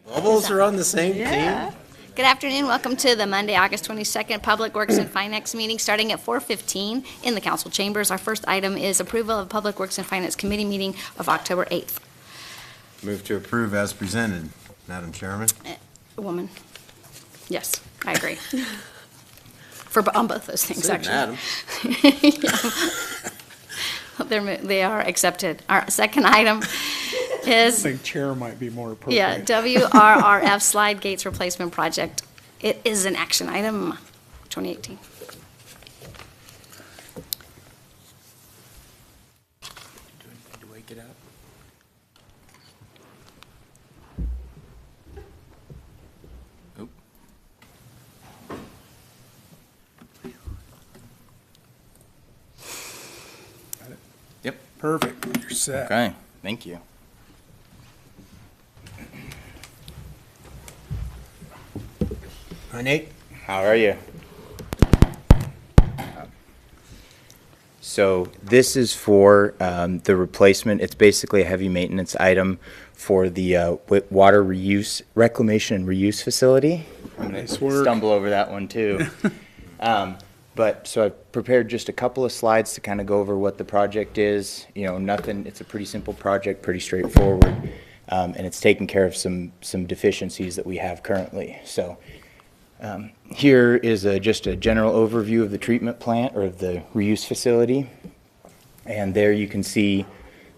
Bubbles are on the same team? Good afternoon. Welcome to the Monday, August 22nd Public Works and Finance meeting starting at 4:15 in the council chambers. Our first item is approval of Public Works and Finance Committee meeting of October 8th. Move to approve as presented, Madam Chairman. Woman. Yes, I agree. On both those things, Said actually. Madam. They are accepted. Our second item is, I think chair might be more appropriate. WRRF Slide Gates Replacement Project. It is an action item, 2018. Do we need to wake it up? Oop. Yep. Perfect, you're set. Okay, thank you. Hi, Nate. How are you? So this is for the replacement. It's basically a heavy maintenance item for the water reuse, reclamation and reuse facility. I'm going Nice to work. stumble over that one too. So I've prepared just a couple of slides to kind of go over what the project is. You know, nothing, it's a pretty simple project, pretty straightforward, and it's taking care of some deficiencies that we have currently. So here is just a general overview of the treatment plant or of the reuse facility. And there you can see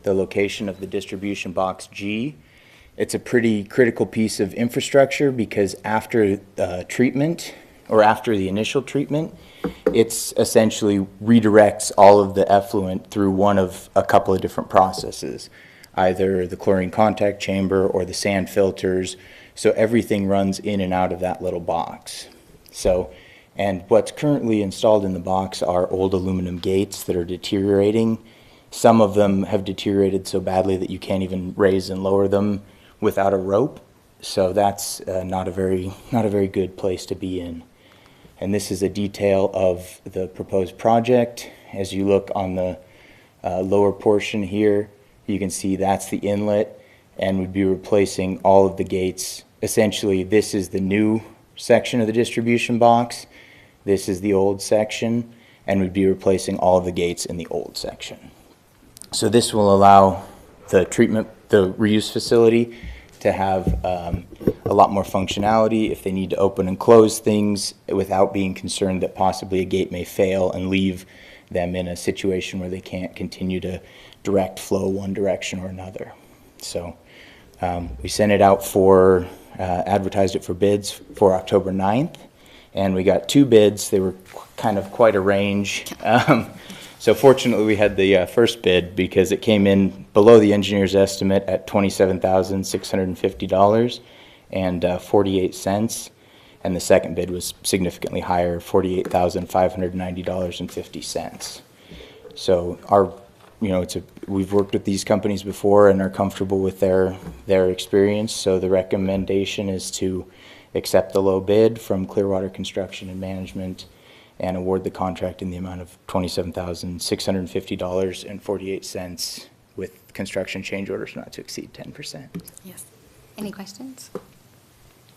the location of the distribution box G. It's a pretty critical piece of infrastructure because after treatment, or after the initial treatment, it's essentially redirects all of the effluent through one of a couple of different processes, either the chlorine contact chamber or the sand filters. So everything runs in and out of that little box. So, and what's currently installed in the box are old aluminum gates that are deteriorating. Some of them have deteriorated so badly that you can't even raise and lower them without a rope. So that's not a very good place to be in. And this is a detail of the proposed project. As you look on the lower portion here, you can see that's the inlet, and we'd be replacing all of the gates. Essentially, this is the new section of the distribution box. This is the old section, and we'd be replacing all of the gates in the old section. So this will allow the reuse facility to have a lot more functionality if they need to open and close things without being concerned that possibly a gate may fail and leave them in a situation where they can't continue to direct flow one direction or another. So we sent it out for, advertised it for bids for October 9th, and we got 2 bids. They were kind of quite a range. So fortunately we had the first bid because it came in below the engineer's estimate at $27,650 and 48 cents. And the second bid was significantly higher, $48,590.50. So we've worked with these companies before and are comfortable with their experience. So the recommendation is to accept the low bid from Clearwater Construction and Management and award the contract in the amount of $27,650.48 with construction change orders not to exceed 10%. Yes. Any questions?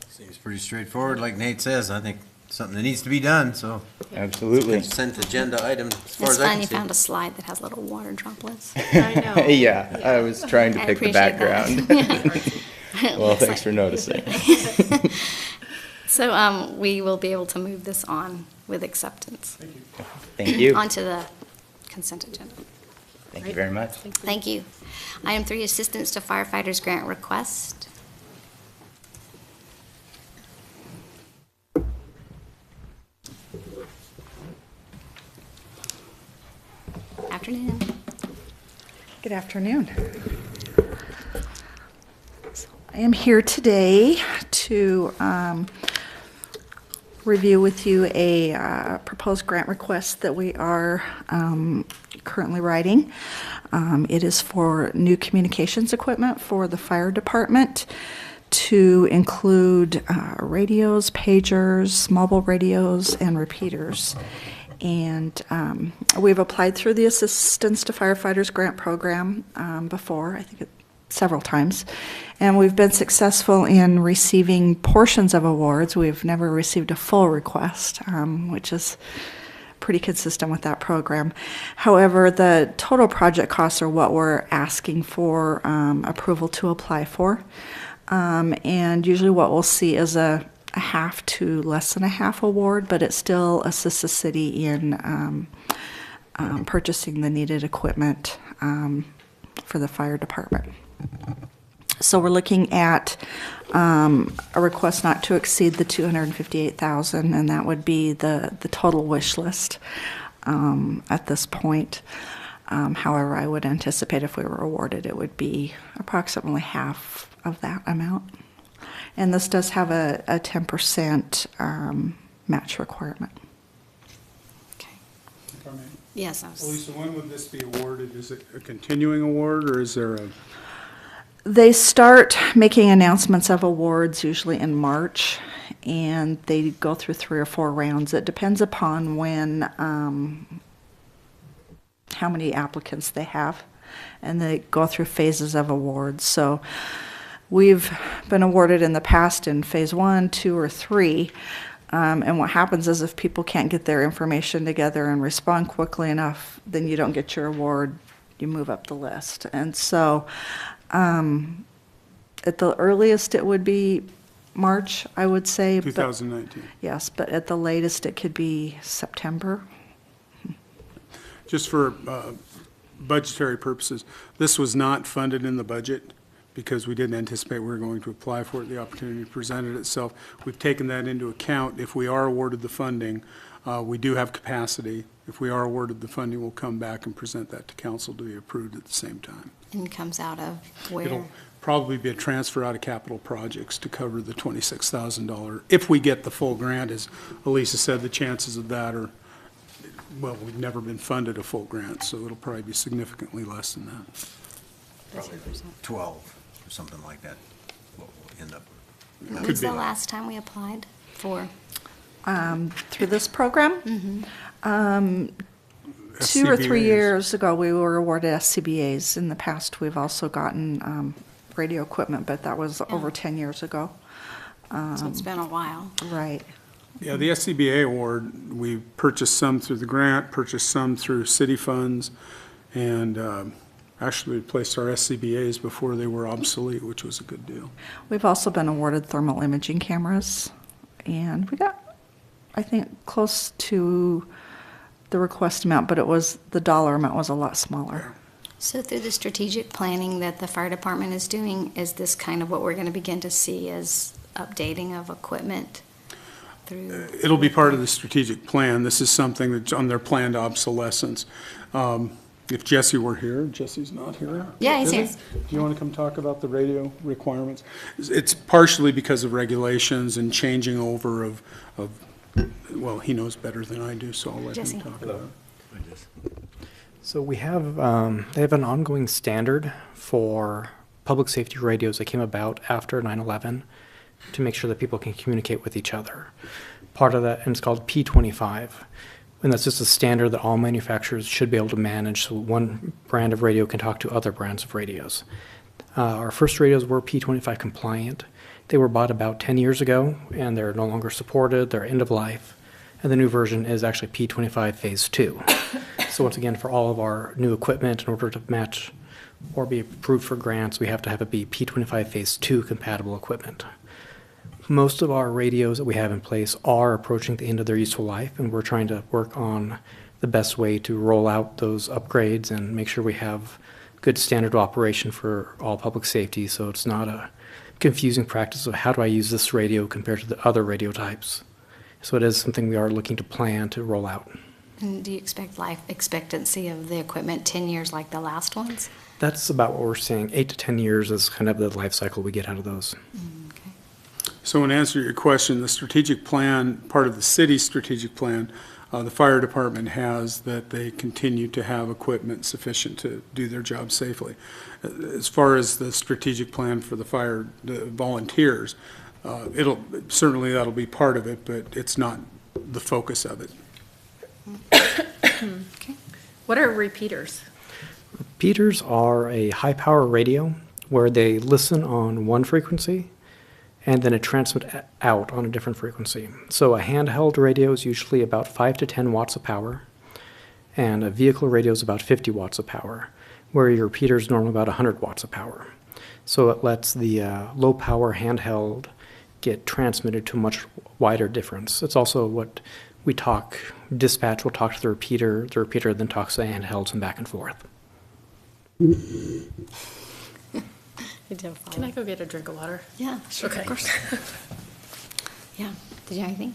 Seems pretty straightforward, like Nate says. I think something that needs to be done, so. Absolutely. Consent agenda item, as far It's as I fun can you see. found a slide that has little water droplets. I know. Yeah, I was trying to I pick the appreciate background. that. Well, thanks for noticing. So we will be able to move this on with acceptance. Thank you. Onto the consent agenda. Thank you very much. Thank you. Item 3, assistance to firefighters grant request. Afternoon. Good afternoon. So I am here today to review with you a proposed grant request that we are currently writing. It is for new communications equipment for the fire department to include radios, pagers, mobile radios, and repeaters. And we've applied through the Assistance to Firefighters Grant Program before. I think several times. And we've been successful in receiving portions of awards. We've never received a full request, which is pretty consistent with that program. However, the total project costs are what we're asking for approval to apply for. And usually what we'll see is a half to less than a half award, but it still assists the city in purchasing the needed equipment for the fire department. So we're looking at a request not to exceed the $258,000, and that would be the total wish list at this point. However, I would anticipate if we were awarded, it would be approximately half of that amount. And this does have a 10% match requirement. Okay. If I may. Yes, I was. Lisa, when would this be awarded? Is it a continuing award, or is there a? They start making announcements of awards usually in March, and they go through 3 or 4 rounds. It depends upon when, how many applicants they have, and they go through phases of awards. So we've been awarded in the past in phase 1, 2, or 3. And what happens is if people can't get their information together and respond quickly enough, then you don't get your award, you move up the list. And so at the earliest, it would be March, I would say. 2019. Yes, but at the latest, it could be September. Just for budgetary purposes, this was not funded in the budget because we didn't anticipate we were going to apply for it. The opportunity presented itself. We've taken that into account. If we are awarded the funding, we do have capacity. If we are awarded the funding, we'll come back and present that to council to be approved at the same time. And comes out of where? It'll probably be a transfer out of capital projects to cover the $26,000. If we get the full grant, as Elisa said, the chances of that are, well, we've never been funded a full grant, so it'll probably be significantly less than that. Probably 12 or something like that, what we'll end up. When was the last time we applied for? Through this program? 2 or 3 SCBAs. years ago, we were awarded SCBAs. In the past, we've also gotten radio equipment, but that was over 10 years ago. So it's been a while. Right. Yeah, the SCBA award, we purchased some through the grant, purchased some through city funds, and actually replaced our SCBAs before they were obsolete, which was a good deal. We've also been awarded thermal imaging cameras, and we got, I think, close to the request amount, but the dollar amount was a lot smaller. So through the strategic planning that the fire department is doing, is this kind of what we're going to begin to see as updating of equipment through? It'll be part of the strategic plan. This is something that's on their planned obsolescence. If Jesse were here, Jesse's not here. Yeah, he's Is here. he? Do you want to come talk about the radio requirements? It's partially because of regulations and changing over of, well, he knows better than I do, so I'll let Jesse. him talk about it. So we have, they have an ongoing standard for public safety radios that came about after 9/11 to make sure that people can communicate with each other. Part of that, and it's called P25. And that's just a standard that all manufacturers should be able to manage, so one brand of radio can talk to other brands of radios. Our first radios were P25 compliant. They were bought about 10 years ago, and they're no longer supported, they're end of life. And the new version is actually P25 Phase 2. So once again, for all of our new equipment, in order to match or be approved for grants, we have to have it be P25 Phase 2 compatible equipment. Most of our radios that we have in place are approaching the end of their useful life, and we're trying to work on the best way to roll out those upgrades and make sure we have good standard of operation for all public safety, so it's not a confusing practice of how do I use this radio compared to the other radio types. So it is something we are looking to plan to roll out. And do you expect life expectancy of the equipment 10 years like the last ones? That's about what we're seeing. 8 to 10 years is kind of the life cycle we get out of those. Okay. So in answer to your question, the strategic plan, part of the city's strategic plan, the fire department has that they continue to have equipment sufficient to do their job safely. As far as the strategic plan for the fire the volunteers, certainly that'll be part of it, but it's not the focus of it. What are repeaters? Repeaters are a high-power radio where they listen on one frequency and then it transmits out on a different frequency. So a handheld radio is usually about 5 to 10 watts of power, and a vehicle radio is about 50 watts of power, where your repeater is normally about 100 watts of power. So it lets the low power handheld get transmitted to a much wider difference. It's also what we talk, dispatch will talk to the repeater then talks to the handhelds and back and forth. Can I go get a drink of water? Yeah, sure, Okay. of course. Yeah, did you have anything?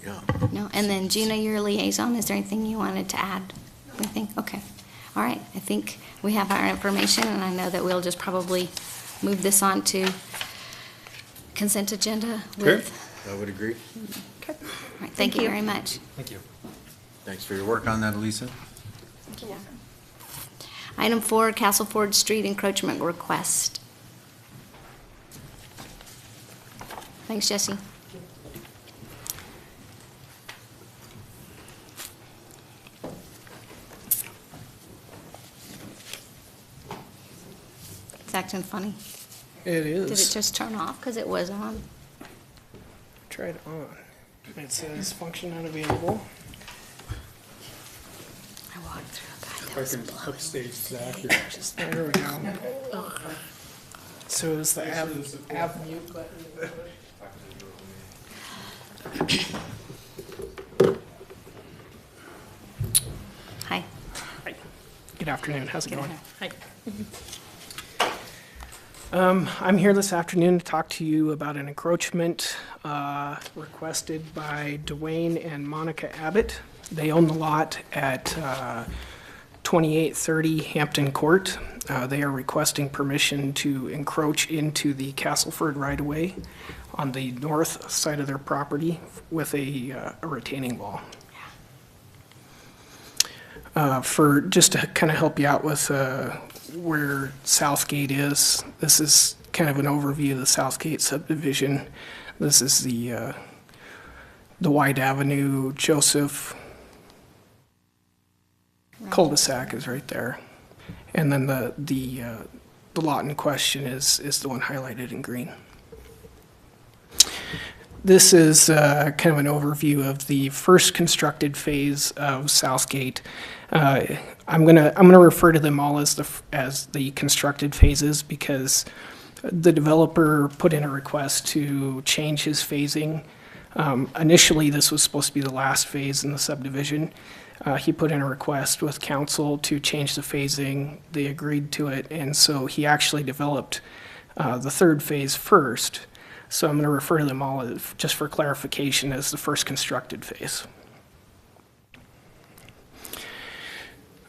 Yeah. No, and then Gina, your liaison, is there anything you wanted to add? Anything? Okay. All right, I think we have our information, and I know that we'll just probably move this on to consent agenda with. I would agree. All right, thank you very much. Thank you. Thanks for your work on that, Elisa. Item 4, Castleford Street encroachment request. Thanks, Jesse. It's acting funny. It Did it is. just turn off because it was on? Try it on. It says function unavailable. I walked through a guy that was blowing upstage Zach today. here. There we go. So it was the ab mute button. Hi. Hi. Good afternoon. How's it Good going? Hi. I'm here this afternoon to talk to you about an encroachment requested by Dwayne and Monica Abbott. They own the lot at 2830 Hampton Court. They are requesting permission to encroach into the Castleford right-of-way on the north side of their property with a retaining wall. For just to kind of help you out with where Southgate is, this is kind of an overview of the Southgate subdivision. This is the White Avenue Joseph cul-de-sac is right there, and then the lot in question is the one highlighted in green. This is kind of an overview of the first constructed phase of Southgate. I'm gonna refer to them all as the constructed phases because the developer put in a request to change his phasing. Initially, this was supposed to be the last phase in the subdivision. He put in a request with council to change the phasing. They agreed to it, and so he actually developed the third phase first. So I'm going to refer to them all, just for clarification, as the first constructed phase.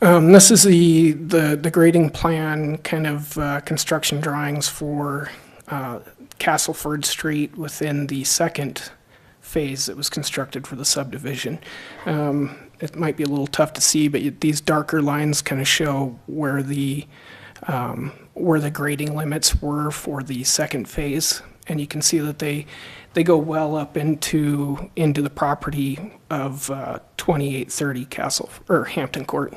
This is the grading plan, kind of construction drawings for Castleford Street within the second phase that was constructed for the subdivision. It might be a little tough to see, but these darker lines kind of show where the grading limits were for the second phase. And you can see that they go well up into the property of 2830 Hampton Court.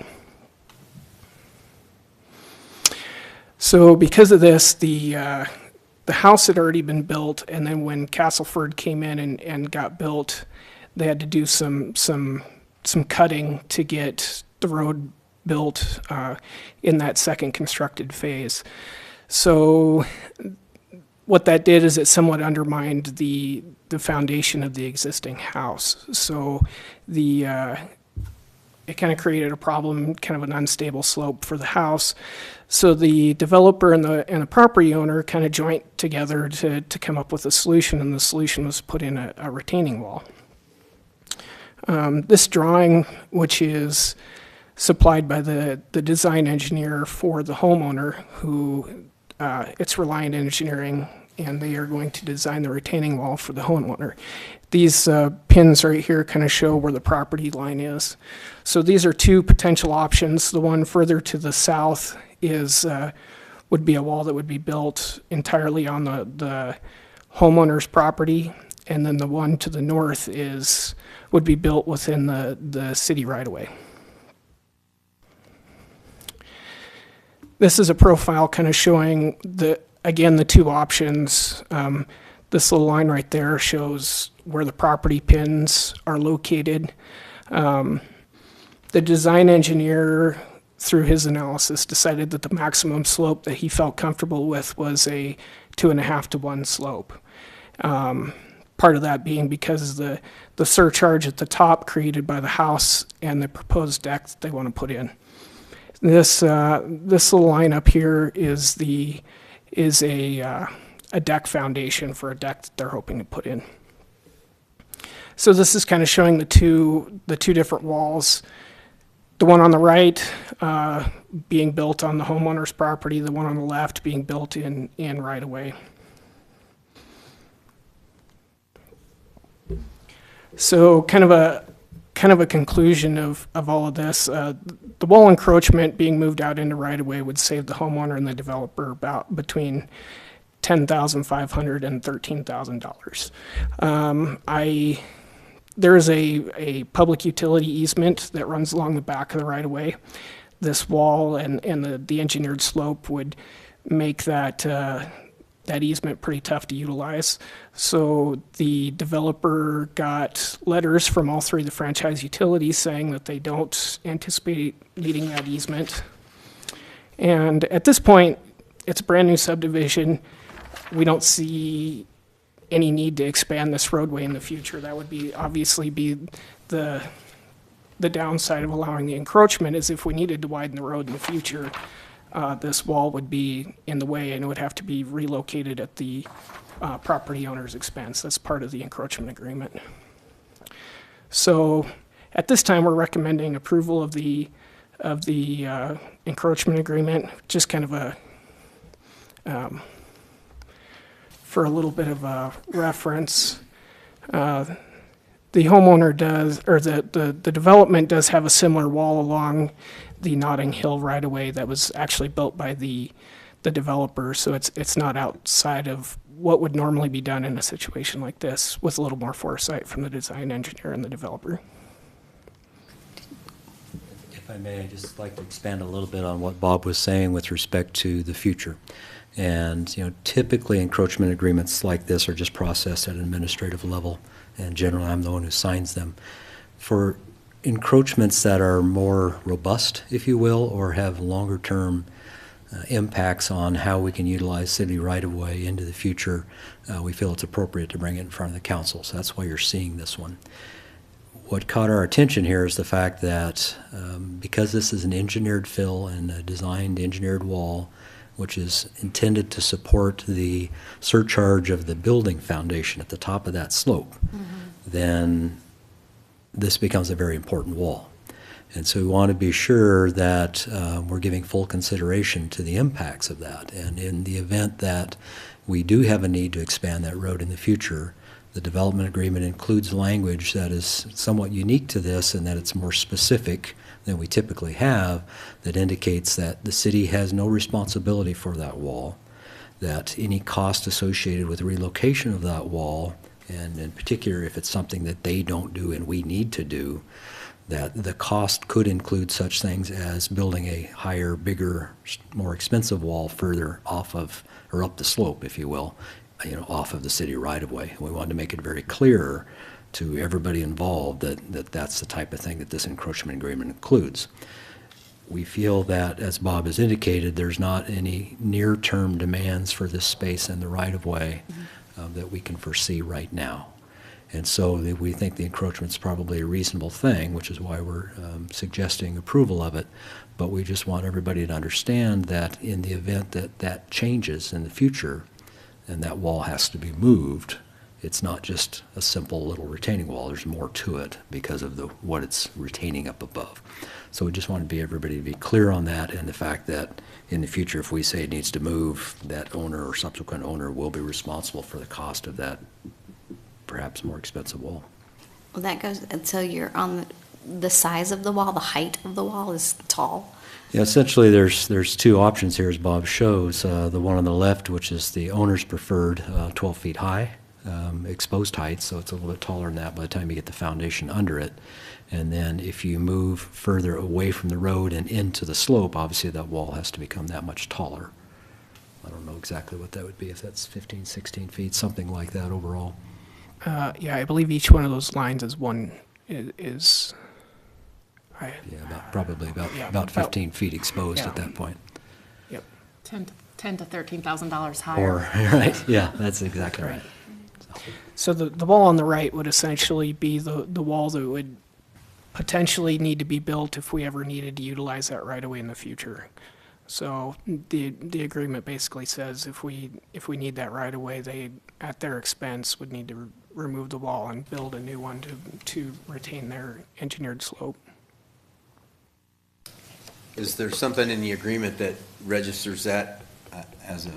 So because of this, the house had already been built, and then when Castleford came in and got built, they had to do some cutting to get the road built in that second constructed phase. So what that did is it somewhat undermined the foundation of the existing house. So it kind of created a problem, kind of an unstable slope for the house. So the developer and the property owner kind of joined together to come up with a solution, and the solution was put in a retaining wall. This drawing, which is supplied by the design engineer for the homeowner, who it's Reliant Engineering, and they are going to design the retaining wall for the homeowner. These pins right here kind of show where the property line is. So these are two potential options. The one further to the south would be a wall that would be built entirely on the homeowner's property, and then the one to the north would be built within the city right-of-way. This is a profile kind of showing again, the two options. This little line right there shows where the property pins are located. The design engineer, through his analysis, decided that the maximum slope that he felt comfortable with was a 2.5 to 1 slope. Part of that being because the surcharge at the top created by the house and the proposed deck that they want to put in. This little line up here is a deck foundation for a deck that they're hoping to put in. So this is kind of showing the two different walls. The one on the right being built on the homeowner's property, the one on the left being built in right of way. So kind of a conclusion of all of this. The wall encroachment being moved out into right of way would save the homeowner and the developer about between $10,500 and $13,000. There is a public utility easement that runs along the back of the right of way. This wall and the engineered slope would make that easement pretty tough to utilize. So the developer got letters from all three of the franchise utilities saying that they don't anticipate needing that easement. And at this point, it's a brand new subdivision. We don't see any need to expand this roadway in the future. That would obviously be the downside of allowing the encroachment, is if we needed to widen the road in the future, this wall would be in the way and it would have to be relocated at the property owner's expense. That's part of the encroachment agreement. So at this time, we're recommending approval of the encroachment agreement, just kind of for a little bit of a reference. The homeowner does, or the development does have a similar wall along the Notting Hill right-of-way that was actually built by the developer, so it's not outside of what would normally be done in a situation like this, with a little more foresight from the design engineer and the developer. If I may, I'd just like to expand a little bit on what Bob was saying with respect to the future. And, typically encroachment agreements like this are just processed at an administrative level, and generally I'm the one who signs them. For encroachments that are more robust, if you will, or have longer-term impacts on how we can utilize city right-of-way into the future, we feel it's appropriate to bring it in front of the council. So that's why you're seeing this one. What caught our attention here is the fact that because this is an engineered fill and a designed engineered wall, which is intended to support the surcharge of the building foundation at the top of that slope, then this becomes a very important wall. And so we want to be sure that we're giving full consideration to the impacts of that. And in the event that we do have a need to expand that road in the future, the development agreement includes language that is somewhat unique to this, and that it's more specific than we typically have, that indicates that the city has no responsibility for that wall, that any cost associated with relocation of that wall, and in particular if it's something that they don't do and we need to do, that the cost could include such things as building a higher, bigger, more expensive wall further off of, or up the slope, if you will, off of the city right-of-way. We wanted to make it very clear to everybody involved that that's the type of thing that this encroachment agreement includes. We feel that, as Bob has indicated, there's not any near-term demands for this space in the right-of-way that we can foresee right now. And so we think the encroachment is probably a reasonable thing, which is why we're suggesting approval of it. But we just want everybody to understand that in the event that that changes in the future and that wall has to be moved, it's not just a simple little retaining wall. There's more to it because of what it's retaining up above. So we just want everybody to be clear on that, and the fact that in the future, if we say it needs to move, that owner or subsequent owner will be responsible for the cost of that perhaps more expensive wall. Well, that goes, and so you're on the size of the wall, the height of the wall is tall. Yeah, essentially there's two options here, as Bob shows. The one on the left, which is the owner's preferred, 12 feet high, exposed height, so it's a little bit taller than that by the time you get the foundation under it. And then if you move further away from the road and into the slope, obviously that wall has to become that much taller. I don't know exactly what that would be, if that's 15, 16 feet, something like that overall. Yeah, I believe each one of those lines is one, is, I, Yeah, probably Yeah, about about- 15 feet exposed yeah. at that point. yep. $10,000 to $13,000 higher. Or, right, yeah, that's exactly right. So the wall on the right would essentially be the wall that would potentially need to be built if we ever needed to utilize that right away in the future. So the agreement basically says if we need that right away, they, at their expense, would need to remove the wall and build a new one to retain their engineered slope. Is there something in the agreement that registers that as a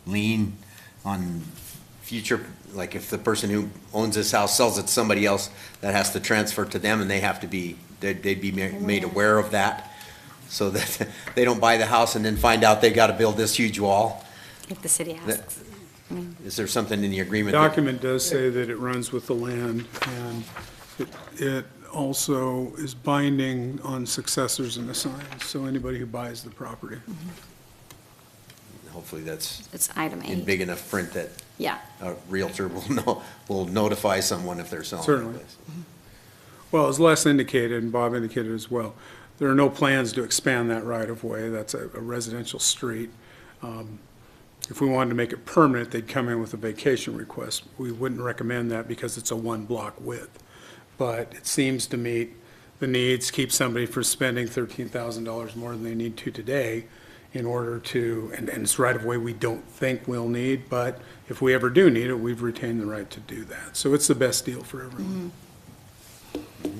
lien on future, like if the person who owns this house sells it to somebody else, that has to transfer to them and they have to be, they'd be made aware of that? So that they don't buy the house and then find out they got to build this huge wall? If the city asks. Is there something in the agreement? Document does say that it runs with the land, and it also is binding on successors and assigns, so anybody who buys the property. Hopefully that's It's item in 8. big enough print that Yeah. a Realtor will notify someone if they're selling. Certainly. this. Well, as Les indicated, and Bob indicated as well, there are no plans to expand that right-of-way. That's a residential street. If we wanted to make it permanent, they'd come in with a vacation request. We wouldn't recommend that because it's a one-block width. But it seems to meet the needs, keep somebody from spending $13,000 more than they need to today in order to, and it's right-of-way we don't think we'll need, but if we ever do need it, we've retained the right to do that. So it's the best deal for everyone.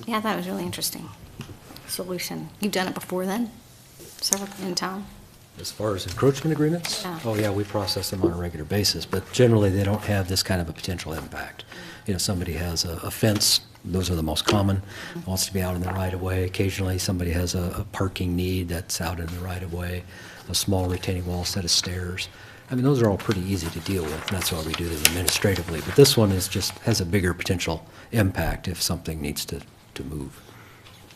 Yeah, that was really interesting. Solution. You've done it before then? Several in town? As far as encroachment agreements? Yeah. Oh, yeah, we process them on a regular basis, but generally, they don't have this kind of a potential impact. You know, somebody has a fence, those are the most common, wants to be out in the right-of-way. Occasionally, somebody has a parking need that's out in the right-of-way, a small retaining wall, set of stairs. I mean, those are all pretty easy to deal with, and that's why we do them administratively. But this one is just, has a bigger potential impact if something needs to move.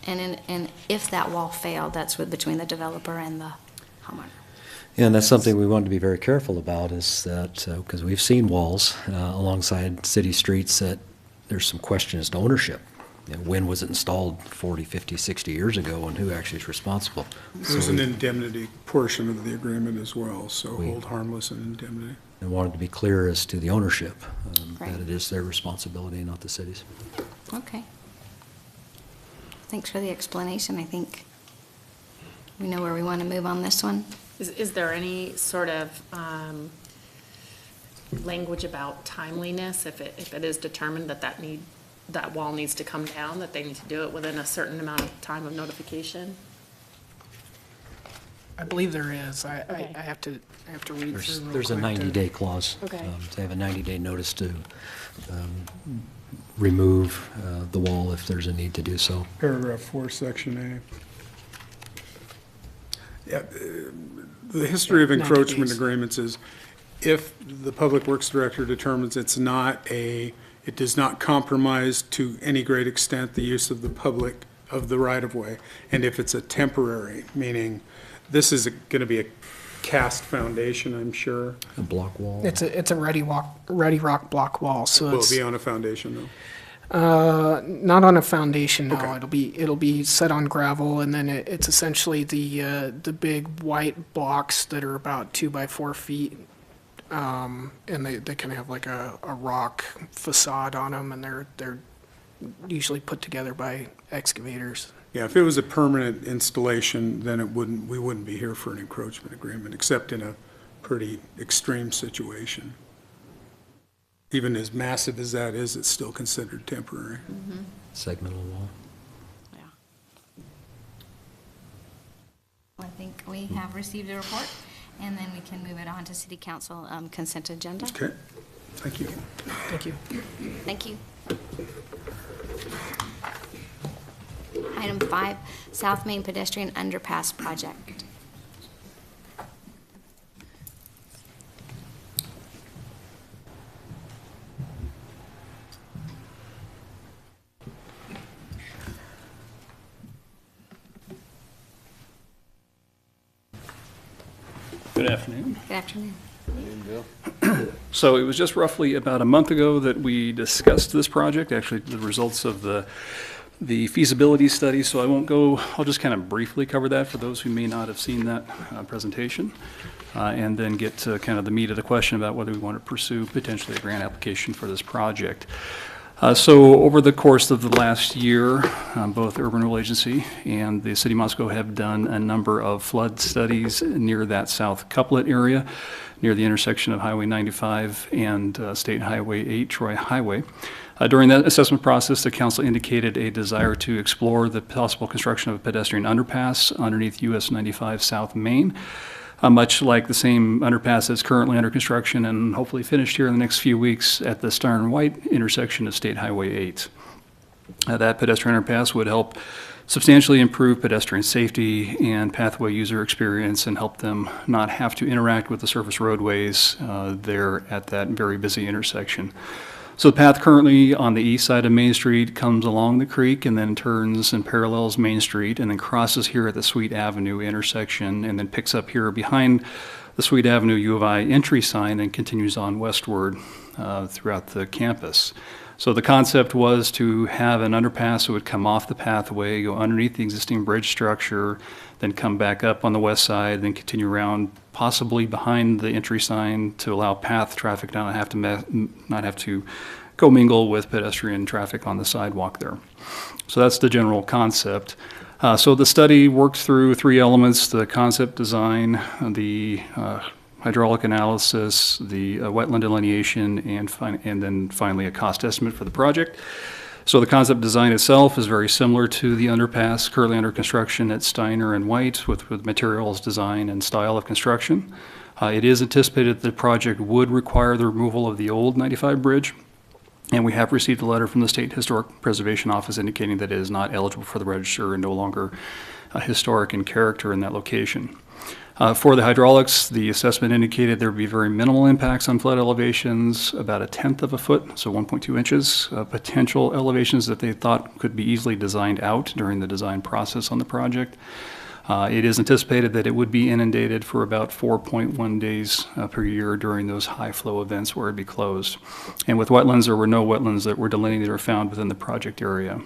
And if that wall failed, that's between the developer and the homeowner. Yeah, and that's something we want to be very careful about, is that, because we've seen walls alongside city streets that there's some question as to ownership. You know, when was it installed 40, 50, 60 years ago, and who actually is responsible? There's So an we indemnity portion of the agreement as well, so We- hold harmless and indemnity. wanted to be clear as to the ownership, Right. that it is their responsibility, not the city's. Okay. Thanks for the explanation. I think we know where we want to move on this one. Is there any sort of language about timeliness, if it is determined that that wall needs to come down, that they need to do it within a certain amount of time of notification? I believe there is. Okay. I have to read through real There's a quick to- 90-day clause. Okay. They have a 90-day notice to remove the wall if there's a need to do so. Paragraph 4, Section A. Yeah, the history of 90 encroachment days. agreements is if the Public Works Director determines it does not compromise to any great extent the use of the public, of the right-of-way, and if it's a temporary, meaning this is going to be a cast foundation, I'm sure. A block wall. It's a ready rock block wall, so Will it it's be on a foundation, though? not on a foundation. No, Okay. it'll be set on gravel, and then it's essentially the big white blocks that are about 2 by 4 feet, and they kind of have like a rock facade on them, and they're usually put together by excavators. Yeah, if it was a permanent installation, then we wouldn't be here for an encroachment agreement, except in a pretty extreme situation. Even as massive as that is, it's still considered temporary. Segmental wall. Yeah. I think we have received a report, and then we can move it on to City Council consent agenda. Okay, thank you. Thank you. Thank you. Item 5, South Main Pedestrian Underpass Project. Good afternoon. Good afternoon. So it was just roughly about a month ago that we discussed this project, actually the results of the feasibility study. So I won't go, I'll just kind of briefly cover that for those who may not have seen that presentation. And then get to kind of the meat of the question about whether we want to pursue potentially a grant application for this project. So over the course of the last year, both Urban Renewal Agency and the City of Moscow have done a number of flood studies near that south couplet area, near the intersection of Highway 95 and State Highway 8, Troy Highway. During that assessment process, the council indicated a desire to explore the possible construction of a pedestrian underpass underneath US 95 South Main. Much like the same underpass that's currently under construction and hopefully finished here in the next few weeks at the Steiner and White intersection of State Highway 8. That pedestrian underpass would help substantially improve pedestrian safety and pathway user experience and help them not have to interact with the surface roadways there at that very busy intersection. So the path currently on the east side of Main Street comes along the creek and then turns and parallels Main Street and then crosses here at the Sweet Avenue intersection and then picks up here behind the Sweet Avenue U of I entry sign and continues on westward throughout the campus. So the concept was to have an underpass that would come off the pathway, go underneath the existing bridge structure, then come back up on the west side, then continue around possibly behind the entry sign to allow path traffic not have to commingle with pedestrian traffic on the sidewalk there. So that's the general concept. So the study worked through three elements: the concept design, the hydraulic analysis, the wetland delineation, and then finally a cost estimate for the project. So the concept design itself is very similar to the underpass currently under construction at Steiner and White with materials, design, and style of construction. It is anticipated that the project would require the removal of the old 95 bridge, and we have received a letter from the State Historic Preservation Office indicating that it is not eligible for the register and no longer historic in character in that location. For the hydraulics, the assessment indicated there would be very minimal impacts on flood elevations, about 1/10 of a foot, so 1.2 inches, potential elevations that they thought could be easily designed out during the design process on the project. It is anticipated that it would be inundated for about 4.1 days per year during those high flow events where it would be closed. And with wetlands, there were no wetlands that were delineated or found within the project area.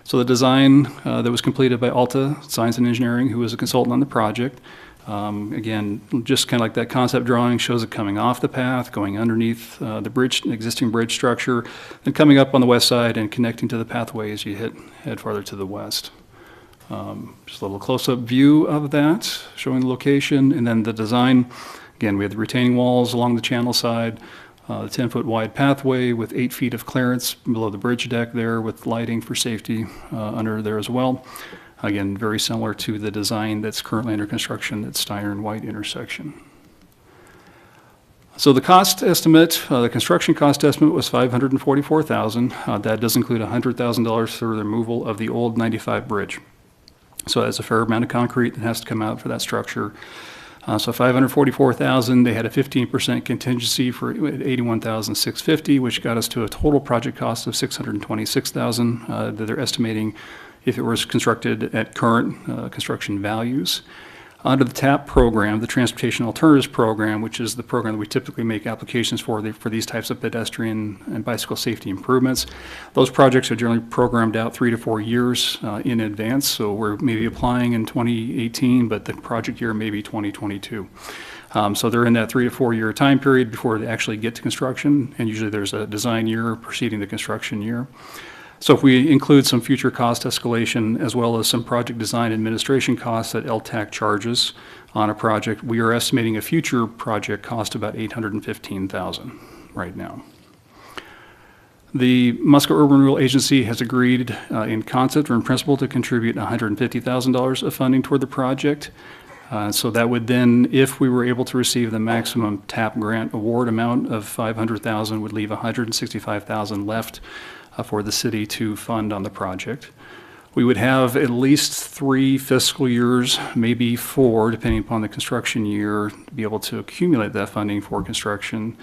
So the design that was completed by Alta Science and Engineering, who was a consultant on the project, again, just kind of like that concept drawing, shows it coming off the path, going underneath the bridge, existing bridge structure, then coming up on the west side and connecting to the pathway as you head farther to the west. Just a little close-up view of that, showing the location, and then the design. Again, we have the retaining walls along the channel side, the 10-foot wide pathway with 8 feet of clearance below the bridge deck there with lighting for safety under there as well. Again, very similar to the design that's currently under construction at Steiner and White intersection. So the cost estimate, the construction cost estimate was $544,000. That does include $100,000 for the removal of the old 95 bridge. So that's a fair amount of concrete that has to come out for that structure. So $544,000. They had a 15% contingency for $81,650, which got us to a total project cost of $626,000 that they're estimating if it was constructed at current construction values. Under the TAP program, the Transportation Alternatives Program, which is the program that we typically make applications for these types of pedestrian and bicycle safety improvements, those projects are generally programmed out 3 to 4 years in advance. So we're maybe applying in 2018, but the project year may be 2022. So they're in that 3 to 4 year time period before they actually get to construction, and usually there's a design year preceding the construction year. So if we include some future cost escalation as well as some project design administration costs that LTAC charges on a project, we are estimating a future project cost about $815,000 right now. The Moscow Urban Renewal Agency has agreed in concept or in principle to contribute $150,000 of funding toward the project. So that would then, if we were able to receive the maximum TAP grant award amount of $500,000, would leave $165,000 left for the city to fund on the project. We would have at least 3 fiscal years, maybe 4, depending upon the construction year, to be able to accumulate that funding for construction.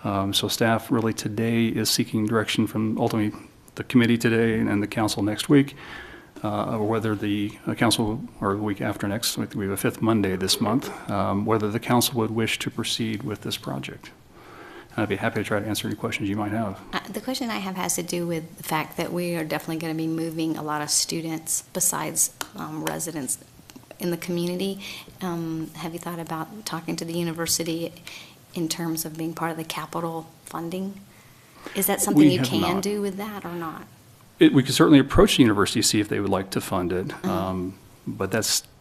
So staff really today is seeking direction from ultimately the committee today and the council next week or whether the council, or the week after next, we have a fifth Monday this month, whether the council would wish to proceed with this project. I'd be happy to try to answer any questions you might have. The question I have has to do with the fact that we are definitely going to be moving a lot of students besides residents in the community. Have you thought about talking to the university in terms of being part of the capital funding? Is that something We you have can not. do with that or not? We could certainly approach the university, see if they would like to fund it. But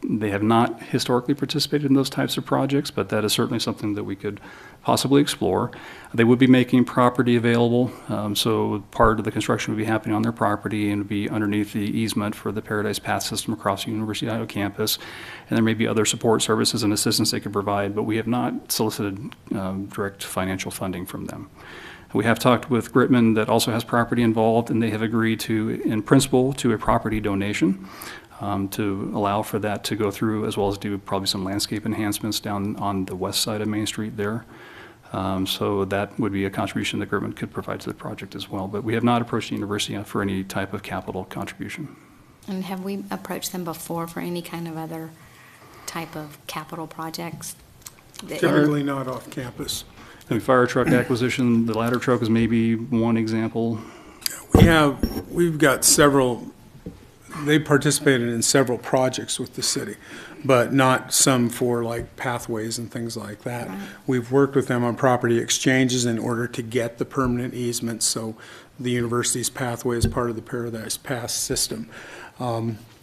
they have not historically participated in those types of projects, but that is certainly something that we could possibly explore. They would be making property available, so part of the construction would be happening on their property and would be underneath the easement for the Paradise Path system across the University of Idaho campus. And there may be other support services and assistance they could provide, but we have not solicited direct financial funding from them. We have talked with Gritman that also has property involved, and they have agreed to, in principle, to a property donation to allow for that to go through, as well as do probably some landscape enhancements down on the west side of Main Street there. So that would be a contribution that Gritman could provide to the project as well. But we have not approached the university for any type of capital contribution. And have we approached them before for any kind of other type of capital projects? Typically not off campus. And fire truck acquisition, the ladder truck is maybe one example. We've got several, they participated in several projects with the city, but not some for like pathways and things like that. Right. We've worked with them on property exchanges in order to get the permanent easement, so the university's pathway is part of the Paradise Path system.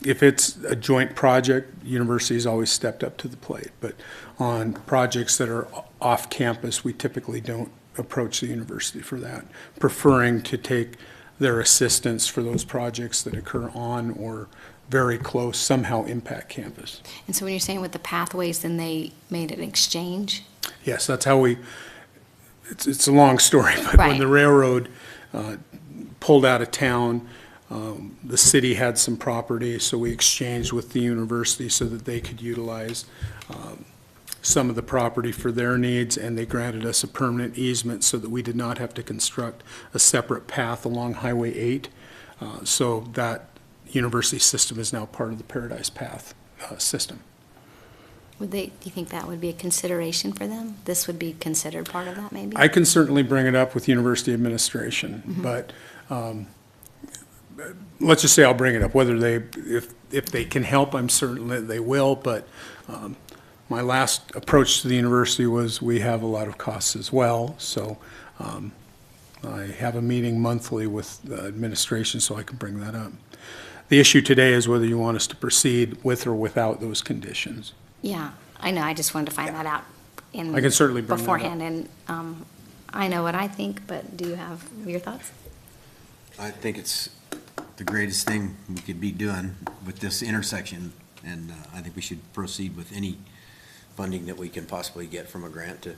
If it's a joint project, university's always stepped up to the plate, but on projects that are off campus, we typically don't approach the university for that, preferring to take their assistance for those projects that occur on or very close, somehow impact campus. And so when you're saying with the pathways, then they made an exchange? Yes, that's how it's a long story, but when Right. the railroad pulled out of town, the city had some property, so we exchanged with the university so that they could utilize some of the property for their needs, and they granted us a permanent easement so that we did not have to construct a separate path along Highway 8. So that university system is now part of the Paradise Path system. Do you think that would be a consideration for them? This would be considered part of that, maybe? I can certainly bring it up with university administration, but let's just say I'll bring it up. Whether if they can help, I'm certain that they will, but my last approach to the university was we have a lot of costs as well, so I have a meeting monthly with the administration so I can bring that up. The issue today is whether you want us to proceed with or without those conditions. Yeah, I know, I just wanted to find that out I can certainly bring that up. beforehand, and I know what I think, but do you have your thoughts? I think it's the greatest thing we could be doing with this intersection, and I think we should proceed with any funding that we can possibly get from a grant to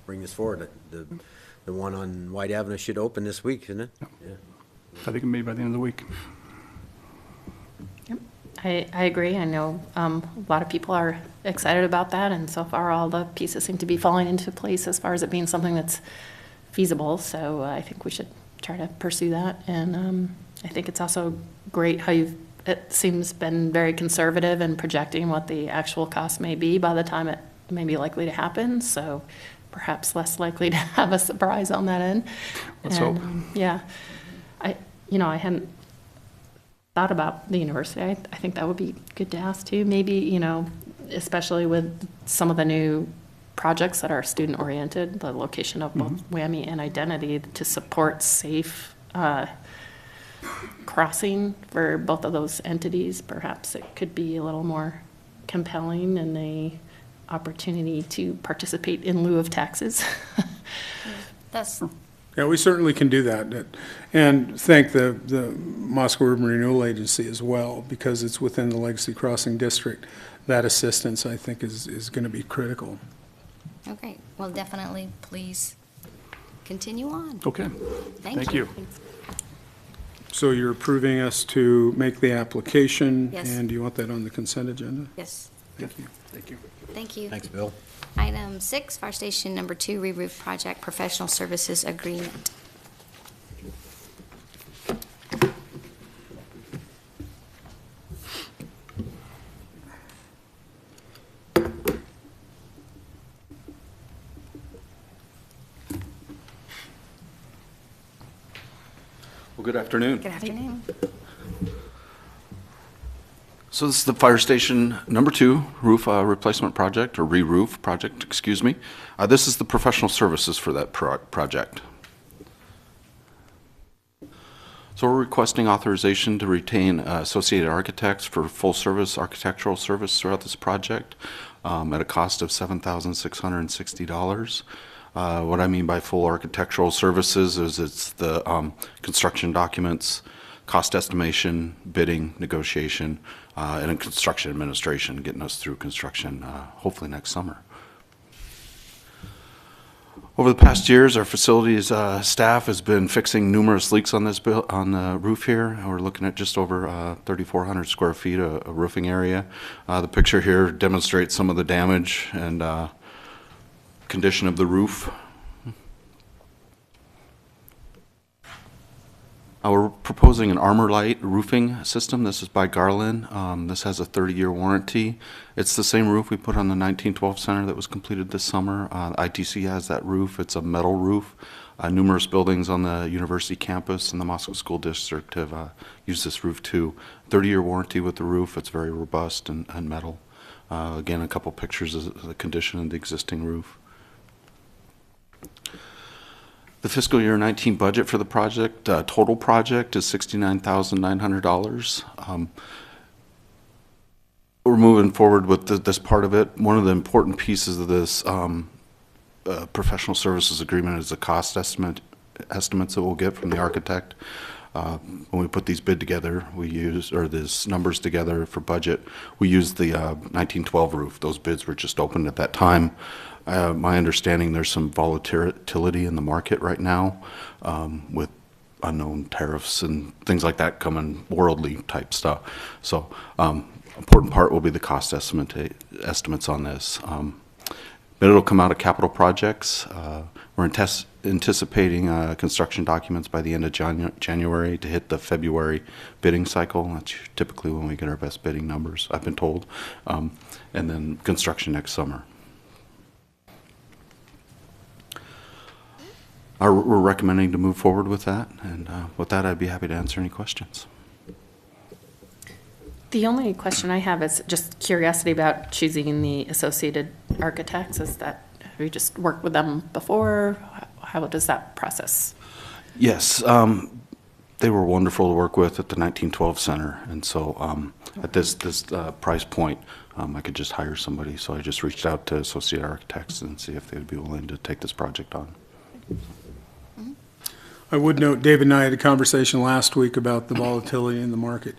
bring this forward. The one on White Avenue should open this week, isn't it? Yeah. I think it may be by the end of the week. Yep, I agree. I know a lot of people are excited about that, and so far all the pieces seem to be falling into place as far as it being something that's feasible. So I think we should try to pursue that. And I think it's also great how it seems been very conservative in projecting what the actual cost may be by the time it may be likely to happen. So perhaps less likely to have a surprise on that end. Let's And, hope. Yeah, I hadn't thought about the university. I think that would be good to ask too. Maybe, especially with some of the new projects that are student-oriented, the location of both WWAMI and Identity to support safe crossing for both of those entities. Perhaps it could be a little more compelling and a opportunity to participate in lieu of taxes. That's, Yeah, we certainly can do that. And thank the Moscow Urban Renewal Agency as well, because it's within the Legacy Crossing District. That assistance, I think, is going to be critical. okay, well, definitely, please continue on. Okay, thank you. So you're approving us to make the application? Yes. And do you want that on the consent agenda? Yes, Thank you. Thank you. thank you. Thanks, Bill. Item 6, Fire Station Number 2, re-roof project professional services agreement. Well, good afternoon. Good afternoon. So this is the fire station number 2 roof replacement project, or re-roof project, excuse me. This is the professional services for that project. So we're requesting authorization to retain Associated Architects for full service architectural service throughout this project at a cost of $7,660. What I mean by full architectural services is it's the construction documents, cost estimation, bidding, negotiation, and in construction administration, getting us through construction hopefully next summer. Over the past years, our facilities staff has been fixing numerous leaks on this on the roof here. We're looking at just over 3,400 square feet of roofing area. The picture here demonstrates some of the damage and condition of the roof. We're proposing an Armor Light roofing system. This is by Garland. This has a 30-year warranty. It's the same roof we put on the 1912 Center that was completed this summer. ITC has that roof. It's a metal roof. Numerous buildings on the university campus and the Moscow School District have used this roof too. 30-year warranty with the roof. It's very robust and metal. Again, a couple pictures of the condition of the existing roof. The fiscal year 19 budget for the project, total project is $69,900. We're moving forward with this part of it. One of the important pieces of this professional services agreement is the cost estimates that we'll get from the architect. When we put these bid together, we use, or these numbers together for budget, we used the 1912 roof. Those bids were just opened at that time. My understanding, there's some volatility in the market right now with unknown tariffs and things like that coming, worldly type stuff. So important part will be the cost estimates on this. But it'll come out of capital projects. We're anticipating construction documents by the end of January to hit the February bidding cycle. That's typically when we get our best bidding numbers, I've been told. And then construction next summer. We're recommending to move forward with that, and with that, I'd be happy to answer any questions. The only question I have is just curiosity about choosing the Associated Architects. Is that, have you just worked with them before? How does that process? Yes, they were wonderful to work with at the 1912 Center, and so at this price point, I could just hire somebody. So I just reached out to Associated Architects and see if they would be willing to take this project on. I would note, David and I had a conversation last week about the volatility in the market.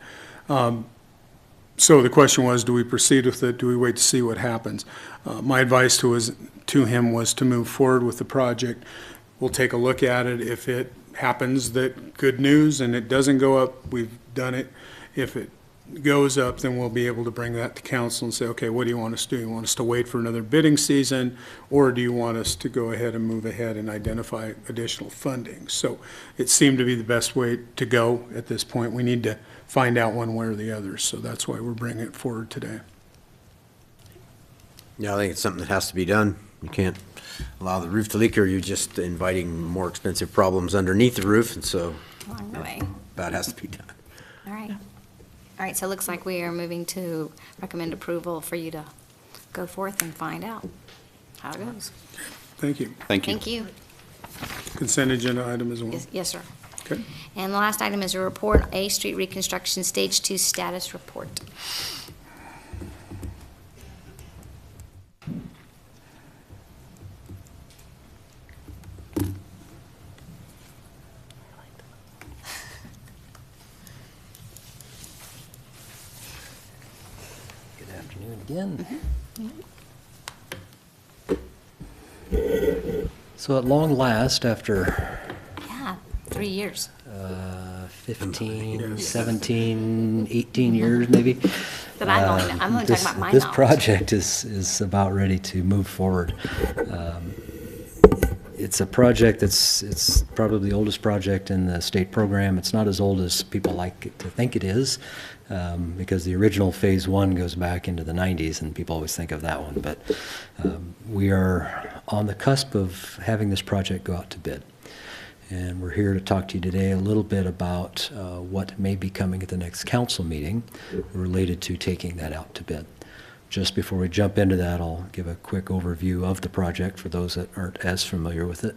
So the question was, do we proceed with it? Do we wait to see what happens? My advice to him was to move forward with the project. We'll take a look at it. If it happens that good news and it doesn't go up, we've done it. If it goes up, then we'll be able to bring that to council and say, okay, what do you want us to do? You want us to wait for another bidding season, or do you want us to go ahead and move ahead and identify additional funding? So it seemed to be the best way to go at this point. We need to find out one way or the other, so that's why we're bringing it forward today. Yeah, I think it's something that has to be done. You can't allow the roof to leak, or you're just inviting more expensive problems underneath the roof, and so Along the way. that has to be done. All right. All right, so it looks like we are moving to recommend approval for you to go forth and find out how it goes. Thank you. Thank you. Thank you. Consent agenda item as well. Yes, sir. Okay. And the last item is a report, A Street Reconstruction Stage 2 Status Report. Good afternoon again. So at long last, after Yeah, 3 years. 15, 17, 18 years maybe. But I'm only talking about my This knowledge. project is about ready to move forward. It's a project it's probably the oldest project in the state program. It's not as old as people like to think it is, because the original Phase 1 goes back into the 90s, and people always think of that one. But we are on the cusp of having this project go out to bid. And we're here to talk to you today a little bit about what may be coming at the next council meeting related to taking that out to bid. Just before we jump into that, I'll give a quick overview of the project for those that aren't as familiar with it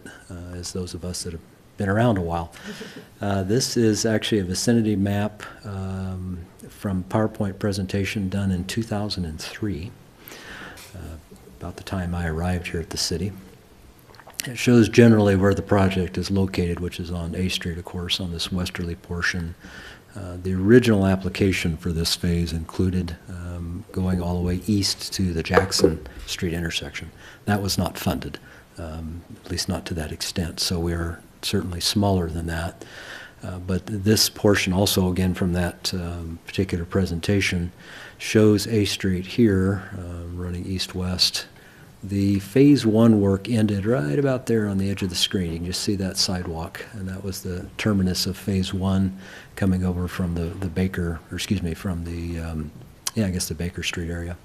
as those of us that have been around a while. This is actually a vicinity map from PowerPoint presentation done in 2003, about the time I arrived here at the city. It shows generally where the project is located, which is on A Street, of course, on this westerly portion. The original application for this phase included going all the way east to the Jackson Street intersection. That was not funded, at least not to that extent, so we are certainly smaller than that. But this portion also, again, from that particular presentation, shows A Street here, running east-west. The Phase 1 work ended right about there on the edge of the screen. You can just see that sidewalk, and that was the terminus of Phase 1 coming over from the Baker, or excuse me, from the, I guess the Baker Street area.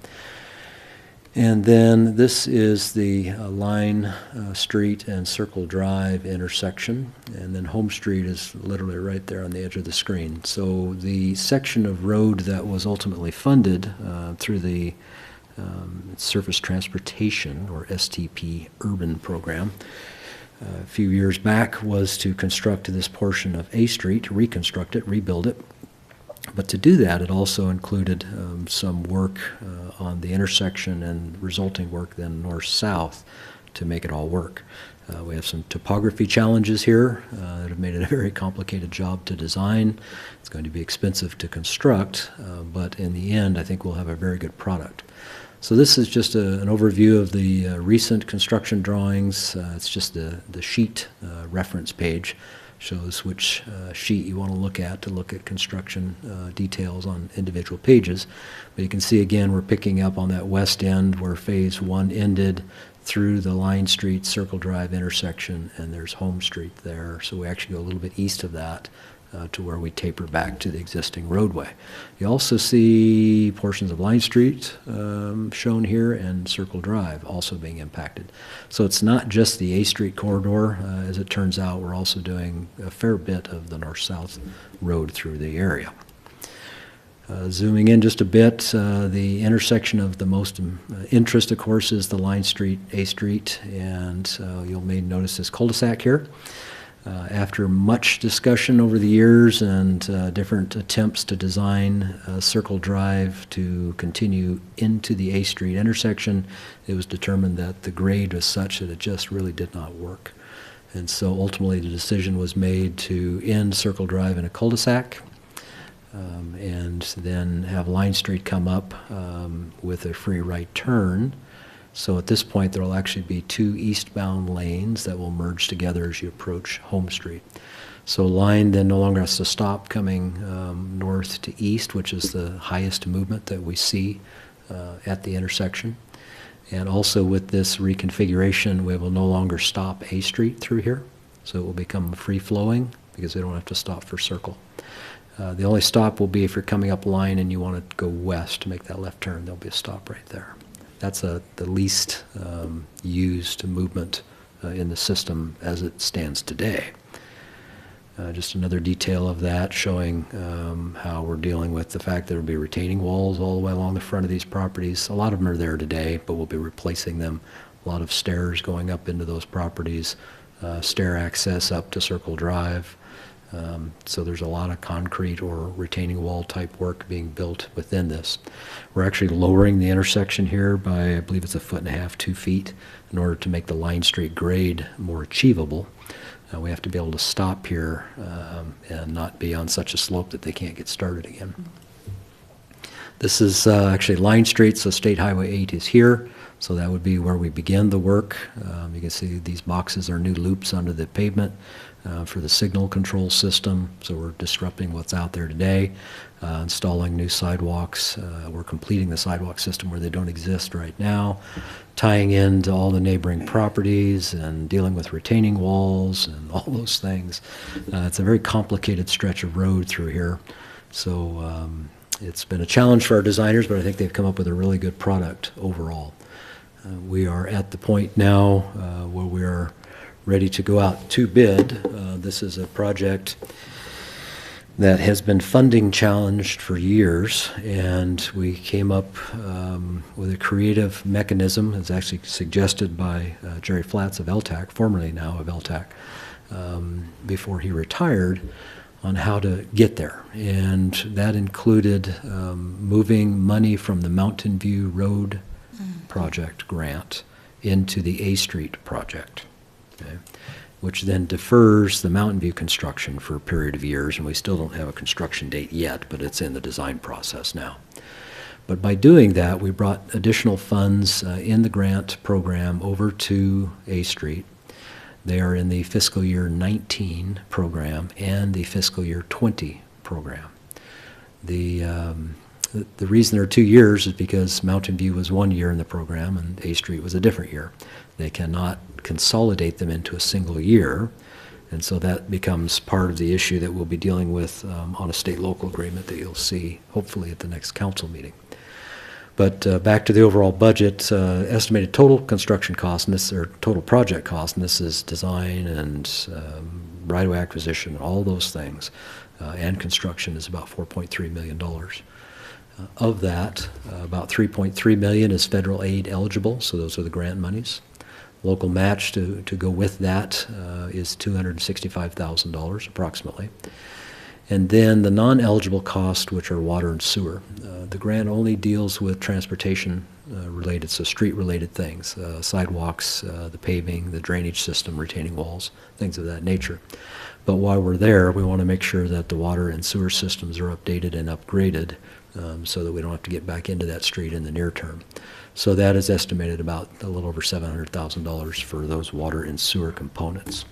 And then this is the Line Street and Circle Drive intersection, and then Home Street is literally right there on the edge of the screen. So the section of road that was ultimately funded through the Surface Transportation, or STP, urban program, a few years back was to construct this portion of A Street, reconstruct it, rebuild it. But to do that, it also included some work on the intersection and resulting work then north-south to make it all work. We have some topography challenges here that have made it a very complicated job to design. It's going to be expensive to construct, but in the end, I think we'll have a very good product. So this is just an overview of the recent construction drawings. It's just the sheet reference page. Shows which sheet you want to look at construction details on individual pages. But you can see again we're picking up on that west end where Phase 1 ended through the Line Street Circle Drive intersection, and there's Home Street there. So we actually go a little bit east of that to where we taper back to the existing roadway. You also see portions of Line Street shown here and Circle Drive also being impacted. So it's not just the A Street corridor. As it turns out, we're also doing a fair bit of the north-south road through the area. Zooming in just a bit, the intersection of the most interest, of course, is the Line Street, A Street, and you'll may notice this cul-de-sac here. After much discussion over the years and different attempts to design Circle Drive to continue into the A Street intersection, it was determined that the grade was such that it just really did not work. And so ultimately the decision was made to end Circle Drive in a cul-de-sac and then have Line Street come up with a free right turn. So at this point, there will actually be two eastbound lanes that will merge together as you approach Home Street. So Line then no longer has to stop coming north to east, which is the highest movement that we see at the intersection. And also with this reconfiguration, we will no longer stop A Street through here. So it will become free-flowing because they don't have to stop for Circle. The only stop will be if you're coming up Line and you want to go west to make that left turn. There'll be a stop right there. That's the least used movement in the system as it stands today. Just another detail of that showing how we're dealing with the fact that there will be retaining walls all the way along the front of these properties. A lot of them are there today, but we'll be replacing them. A lot of stairs going up into those properties, stair access up to Circle Drive. So there's a lot of concrete or retaining wall type work being built within this. We're actually lowering the intersection here by, I believe it's 1.5 feet, 2 feet, in order to make the Line Street grade more achievable. We have to be able to stop here and not be on such a slope that they can't get started again. This is actually Line Street, so State Highway 8 is here. So that would be where we begin the work. You can see these boxes are new loops under the pavement for the signal control system. So we're disrupting what's out there today, installing new sidewalks. We're completing the sidewalk system where they don't exist right now, tying into all the neighboring properties and dealing with retaining walls and all those things. It's a very complicated stretch of road through here. So it's been a challenge for our designers, but I think they've come up with a really good product overall. We are at the point now where we are ready to go out to bid This is a project that has been funding challenged for years, and we came up with a creative mechanism. It's actually suggested by Jerry Flatts of LTAC, formerly now of LTAC, before he retired, on how to get there. And that included moving money from the Mountain View Road project grant into the A Street project, okay, which then defers the Mountain View construction for a period of years, and we still don't have a construction date yet, but it's in the design process now. But by doing that, we brought additional funds in the grant program over to A Street. They are in the fiscal year 19 program and the fiscal year 20 program. The reason there are 2 years is because Mountain View was 1 year in the program and A Street was a different year. They cannot consolidate them into a single year, and so that becomes part of the issue that we'll be dealing with on a state-local agreement that you'll see hopefully at the next council meeting. But back to the overall budget, estimated total construction cost, and this, or total project cost, and this is design and right-of-way acquisition, all those things, and construction is about $4.3 million. Of that, about $3.3 million is federal aid eligible, so those are the grant monies. Local match to go with that is $265,000 approximately. And then the non-eligible costs, which are water and sewer. The grant only deals with transportation related, so street-related things, sidewalks, the paving, the drainage system, retaining walls, things of that nature. But while we're there, we want to make sure that the water and sewer systems are updated and upgraded so that we don't have to get back into that street in the near term. So that is estimated about a little over $700,000 for those water and sewer components.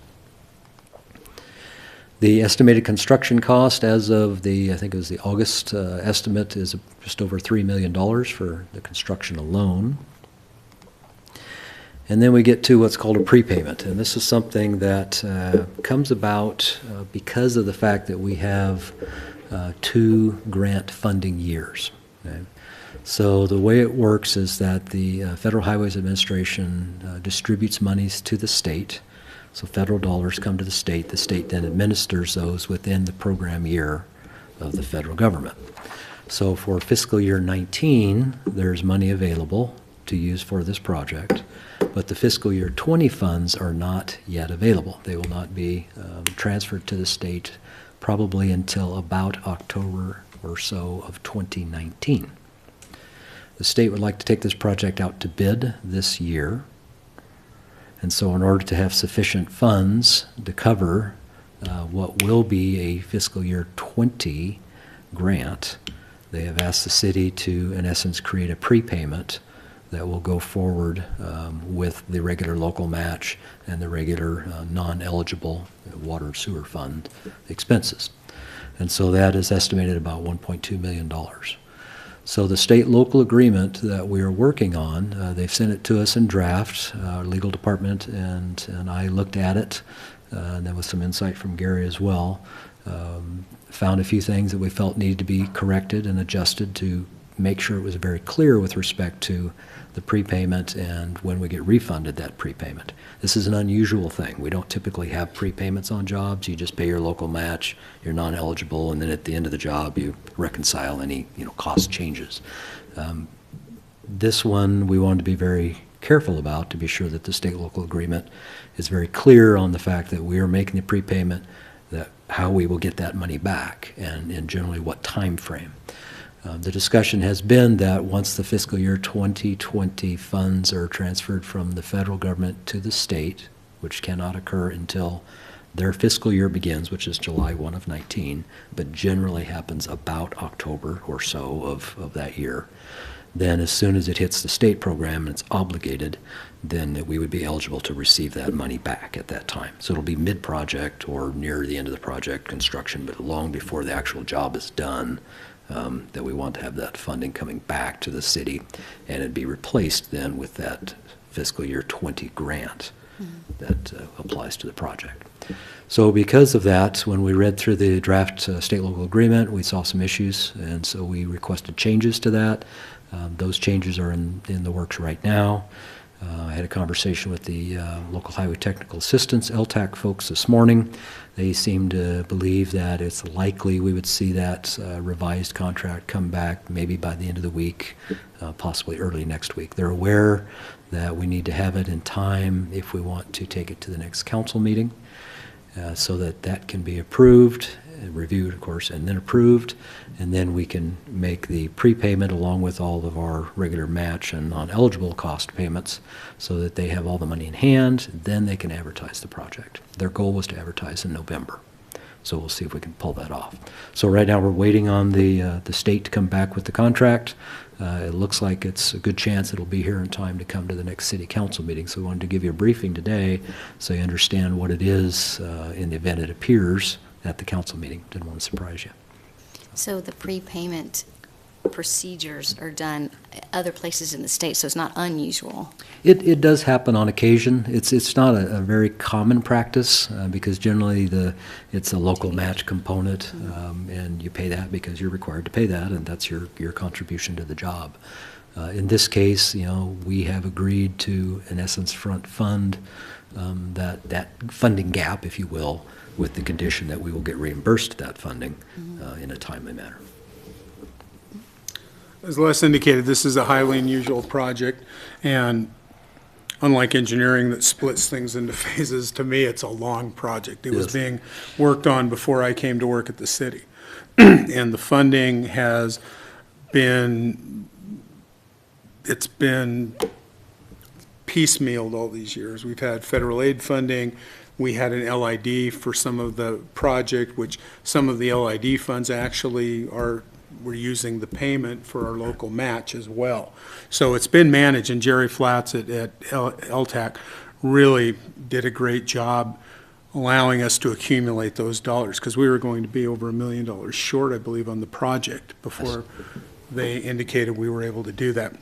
The estimated construction cost as of the, I think it was the August estimate, is just over $3 million for the construction alone. And then we get to what's called a prepayment, and this is something that comes about because of the fact that we have 2 grant funding years. Okay? So the way it works is that the Federal Highways Administration distributes monies to the state. So federal dollars come to the state then administers those within the program year of the federal government. So for fiscal year 19, there's money available to use for this project, but the fiscal year 20 funds are not yet available. They will not be transferred to the state probably until about October or so of 2019. The state would like to take this project out to bid this year. And so in order to have sufficient funds to cover what will be a fiscal year 20 grant, they have asked the city to, in essence, create a prepayment that will go forward with the regular local match and the regular non-eligible water and sewer fund expenses. And so that is estimated about $1.2 million. So the state-local agreement that we are working on, they've sent it to us in draft. Our legal department and I looked at it, and then with some insight from Gary as well, found a few things that we felt needed to be corrected and adjusted to make sure it was very clear with respect to the prepayment and when we get refunded that prepayment. This is an unusual thing. We don't typically have prepayments on jobs. You just pay your local match, you're non-eligible, and then at the end of the job you reconcile any cost changes. This one we wanted to be very careful about to be sure that the state-local agreement is very clear on the fact that we are making the prepayment, that how we will get that money back, and generally what time frame. The discussion has been that once the fiscal year 2020 funds are transferred from the federal government to the state, which cannot occur until their fiscal year begins, which is July 1 of 19, but generally happens about October or so of that year, then as soon as it hits the state program and it's obligated, then we would be eligible to receive that money back at that time. So it'll be mid-project or near the end of the project construction, but long before the actual job is done, that we want to have that funding coming back to the city, and it'd be replaced then with that fiscal year 20 grant that applies to the project. So because of that, when we read through the draft state-local agreement, we saw some issues, and so we requested changes to that. Those changes are in the works right now. I had a conversation with the local highway technical assistance, LTAC folks this morning. They seem to believe that it's likely we would see that revised contract come back maybe by the end of the week, possibly early next week. They're aware that we need to have it in time if we want to take it to the next council meeting, so that that can be approved, reviewed, of course, and then approved, and then we can make the prepayment along with all of our regular match and non-eligible cost payments so that they have all the money in hand, then they can advertise the project. Their goal was to advertise in November, so we'll see if we can pull that off. So right now we're waiting on the state to come back with the contract. It looks like it's a good chance it'll be here in time to come to the next city council meeting, so we wanted to give you a briefing today so you understand what it is in the event it appears at the council meeting. Didn't want to surprise you. So the prepayment procedures are done other places in the state, so it's not unusual. It does happen on occasion. It's not a very common practice because generally it's a local match component, and you pay that because you're required to pay that, and that's your contribution to the job. In this case, we have agreed to, in essence, front fund that funding gap, if you will, with the condition that we will get reimbursed that funding in a timely manner. As Les indicated, this is a highly unusual project, and unlike engineering that splits things into phases, to me, it's a long project. It was Yes. being worked on before I came to work at the city. And the funding has been, it's been piecemealed all these years. We've had federal aid funding. We had an LID for some of the project, which some of the LID funds actually we're using the payment for our local match as well. So it's been managed, and Jerry Flats at LTAC really did a great job allowing us to accumulate those dollars, because we were going to be over $1 million short, I believe, on the project before they indicated we were able to do that.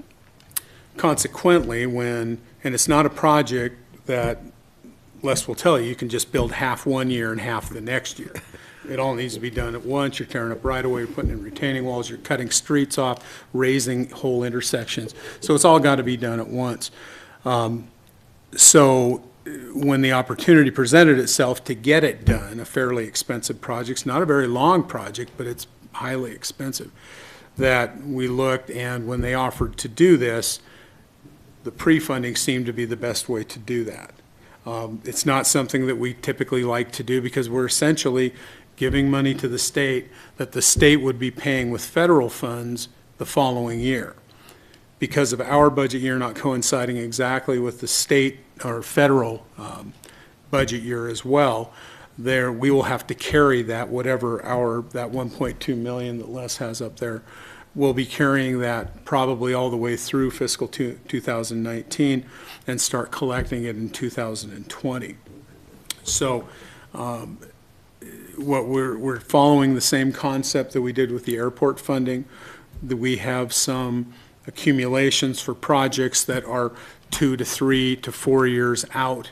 Consequently, and it's not a project that Les will tell you, you can just build half one year and half the next year. It all needs to be done at once. You're tearing up right away, you're putting in retaining walls, you're cutting streets off, raising whole intersections. So it's all got to be done at once. So when the opportunity presented itself to get it done, a fairly expensive project, it's not a very long project, but it's highly expensive, that we looked, and when they offered to do this, the pre-funding seemed to be the best way to do that. It's not something that we typically like to do because we're essentially giving money to the state that the state would be paying with federal funds the following year. Because of our budget year not coinciding exactly with the state or federal budget year as well, we will have to carry that, whatever that 1.2 million that Les has up there. We'll be carrying that probably all the way through fiscal 2019 and start collecting it in 2020. So what we're following the same concept that we did with the airport funding, that we have some accumulations for projects that are 2 to 3 to 4 years out.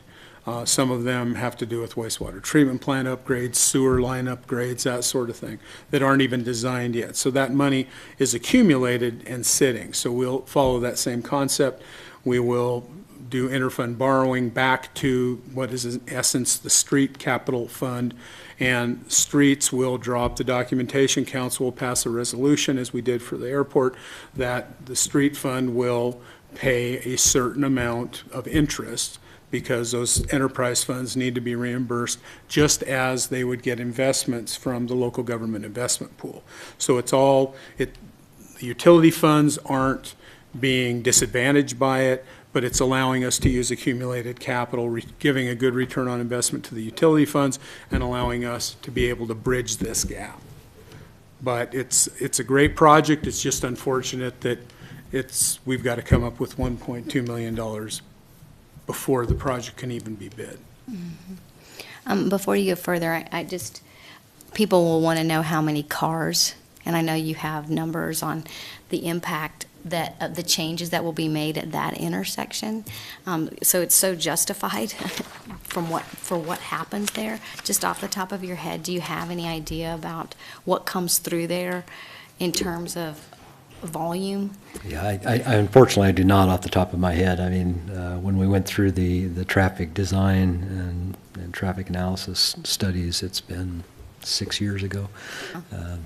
Some of them have to do with wastewater treatment plant upgrades, sewer line upgrades, that sort of thing, that aren't even designed yet. So that money is accumulated and sitting. So we'll follow that same concept. We will do interfund borrowing back to what is in essence the street capital fund, and streets will draw up the documentation. Council will pass a resolution, as we did for the airport, that the street fund will pay a certain amount of interest, because those enterprise funds need to be reimbursed just as they would get investments from the local government investment pool. So the utility funds aren't being disadvantaged by it, but it's allowing us to use accumulated capital, giving a good return on investment to the utility funds and allowing us to be able to bridge this gap. But it's a great project. It's just unfortunate that we've got to come up with $1.2 million before the project can even be bid. Mm-hmm. Before you go further, people will want to know how many cars, and I know you have numbers on the impact that the changes that will be made at that intersection. So it's so justified for what happens there. Just off the top of your head, do you have any idea about what comes through there in terms of volume? Yeah, I unfortunately, I do not off the top of my head. I mean, when we went through the traffic design and traffic analysis studies, it's been 6 years ago.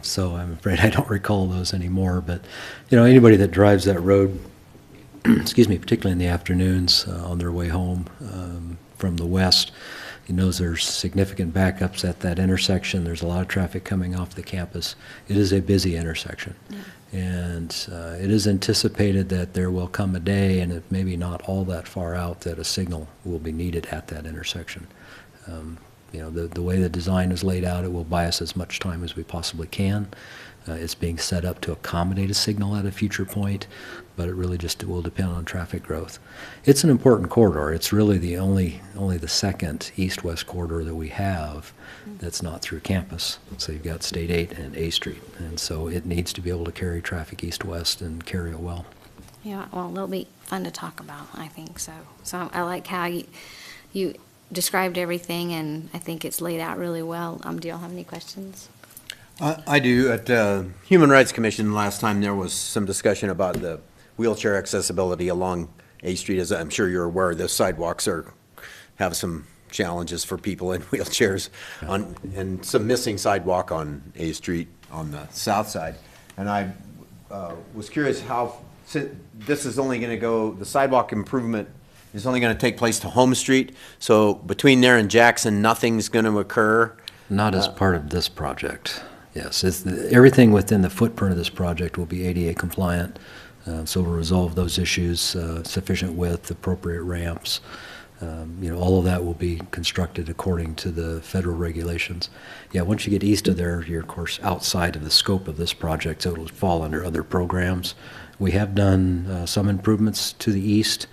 So I'm afraid I don't recall those anymore. But, you know, anybody that drives that road, excuse me, particularly in the afternoons on their way home from the west, he knows there's significant backups at that intersection. There's a lot of traffic coming off the campus. It is a busy intersection. And it is anticipated that there will come a day, and it maybe not all that far out, that a signal will be needed at that intersection. You know, the way the design is laid out, it will buy us as much time as we possibly can. It's being set up to accommodate a signal at a future point, but it really just will depend on traffic growth. It's an important corridor. It's really the only the second east-west corridor that we have that's not through campus. So you've got State 8 and A Street, and so it needs to be able to carry traffic east-west and carry it well. Yeah, well, they'll be fun to talk about, I think so. So I like how you described everything, and I think it's laid out really well. Do y'all have any questions? I do. At Human Rights Commission last time, there was some discussion about the wheelchair accessibility along A Street. As I'm sure you're aware, the sidewalks have some challenges for people in wheelchairs and some missing sidewalk on A Street on the south side. And I was curious how, this is only going to go, the sidewalk improvement is only going to take place to Home Street. So between there and Jackson, nothing's going to occur? Not as part of this project. Yes, everything within the footprint of this project will be ADA compliant, so we'll resolve those issues, sufficient width, appropriate ramps. You know, all of that will be constructed according to the federal regulations. Yeah, once you get east of there, you're of course outside of the scope of this project, so it'll fall under other programs. We have done some improvements to the east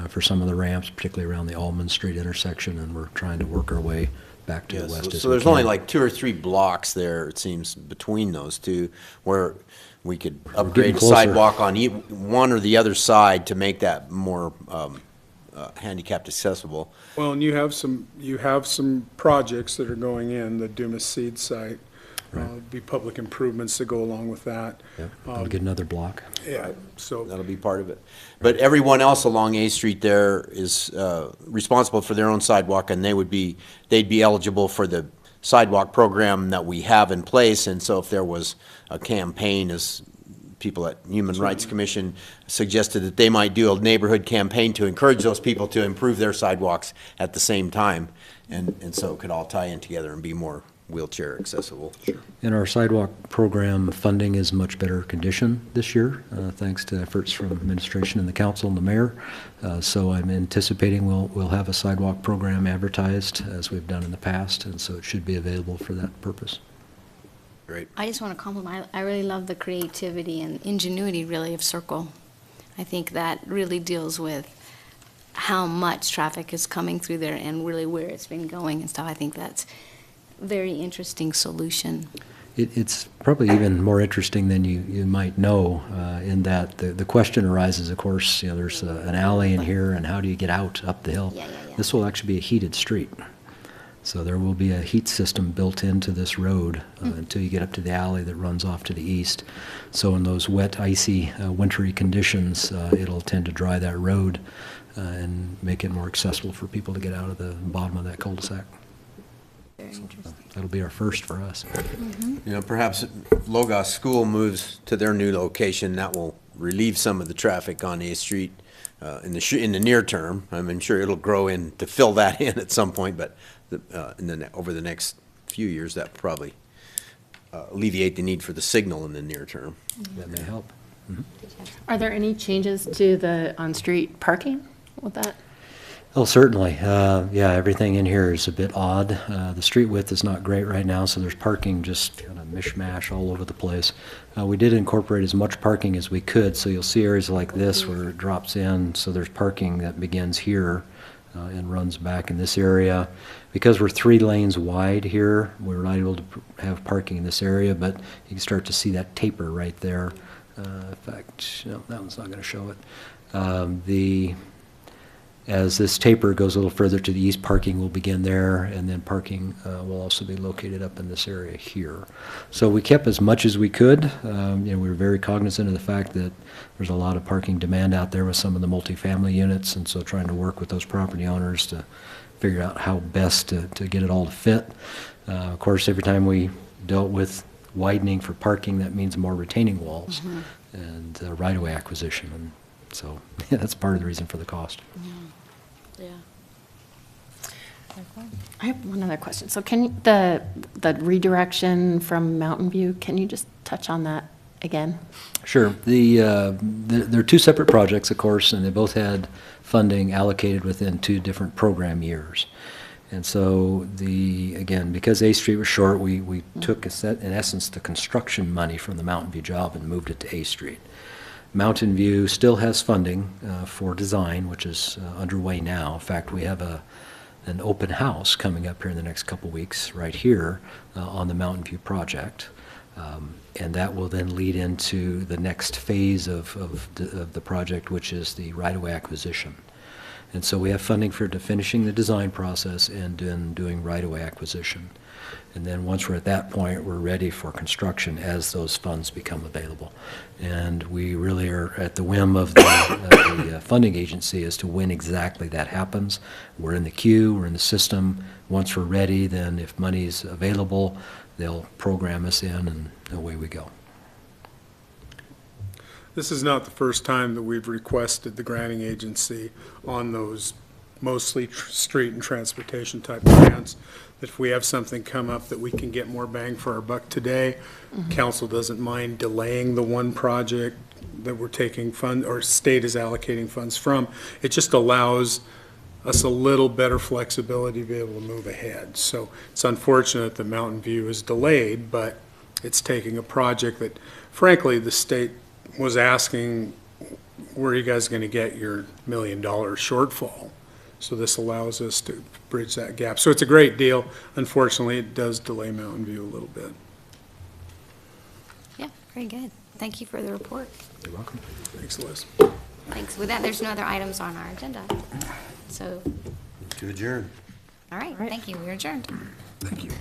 for some of the ramps, particularly around the Almond Street intersection, and we're trying to work our way back to the west as we can. So there's only like 2 or 3 blocks there, it seems, between those two, where we could upgrade the sidewalk on one or the other side to make that more handicapped accessible. Well, and you have some projects that are going in, the Dumas Seed site. Be public improvements that go along with that. Yeah, I'll get another block. Yeah, so. That'll be part of it. But everyone else along A Street there is responsible for their own sidewalk, and they'd be eligible for the sidewalk program that we have in place. And so if there was a campaign, as people at Human Rights Commission suggested that they might do a neighborhood campaign to encourage those people to improve their sidewalks at the same time, and so it could all tie in together and be more wheelchair accessible. And our sidewalk program funding is much better condition this year, thanks to efforts from administration and the council and the mayor. So I'm anticipating we'll have a sidewalk program advertised as we've done in the past, and so it should be available for that purpose. Great. I just want to compliment, I really love the creativity and ingenuity, really, of Circle. I think that really deals with how much traffic is coming through there and really where it's been going and stuff. I think that's very interesting solution. It's probably even more interesting than you might know, in that the question arises, of course, you know, there's an alley in here, and how do you get out up the hill? Yeah. This will actually be a heated street. So there will be a heat system built into this road until you get up to the alley that runs off to the east. So in those wet, icy, wintry conditions, it'll tend to dry that road and make it more accessible for people to get out of the bottom of that cul-de-sac. Very interesting. That'll be our first for us. You know, perhaps Logos School moves to their new location, that will relieve some of the traffic on A Street in the near term. I'm sure it'll grow in to fill that in at some point, but over the next few years, that will probably alleviate the need for the signal in the near term. That may help. Are there any changes to the on-street parking with that? Oh, certainly. Yeah, everything in here is a bit odd. The street width is not great right now, so there's parking just kind of mishmash all over the place. We did incorporate as much parking as we could, so you'll see areas like this where it drops in, so there's parking that begins here and runs back in this area. Because we're 3 lanes wide here, we're not able to have parking in this area, but you can start to see that taper right there. In fact, no, that one's not going to show it. As this taper goes a little further to the east, parking will begin there, and then parking will also be located up in this area here. So we kept as much as we could. We were very cognizant of the fact that there's a lot of parking demand out there with some of the multifamily units, and so trying to work with those property owners to figure out how best to get it all to fit. Of course, every time we dealt with widening for parking, that means more retaining walls and right-of-way acquisition. And so that's part of the reason for the cost. Yeah. I have one other question. So can you, the redirection from Mountain View, can you just touch on that again? Sure. There are two separate projects, of course, and they both had funding allocated within 2 different program years. And so again, because A Street was short, we took, in essence, the construction money from the Mountain View job and moved it to A Street. Mountain View still has funding for design, which is underway now. In fact, we have an open house coming up here in the next couple weeks right here on the Mountain View project. And that will then lead into the next phase of the project, which is the right-of-way acquisition. And so we have funding for finishing the design process and then doing right-of-way acquisition. And then once we're at that point, we're ready for construction as those funds become available. And we really are at the whim of the funding agency as to when exactly that happens. We're in the queue, we're in the system. Once we're ready, then if money's available, they'll program us in and away we go. This is not the first time that we've requested the granting agency on those mostly street and transportation type grants, that if we have something come up that we can get more bang for our buck today, council doesn't mind delaying the one project that we're taking fund, or state is allocating funds from. It just allows us a little better flexibility to be able to move ahead. So it's unfortunate that Mountain View is delayed, but it's taking a project that, frankly, the state was asking, where are you guys going to get your $1 million shortfall? So this allows us to bridge that gap. So it's a great deal. Unfortunately, it does delay Mountain View a little bit. Yeah, very good. Thank you for the report. You're welcome. Thanks, Liz. Thanks. With that, there's no other items on our agenda. So, To adjourn. all right, thank you. We're adjourned. Thank you.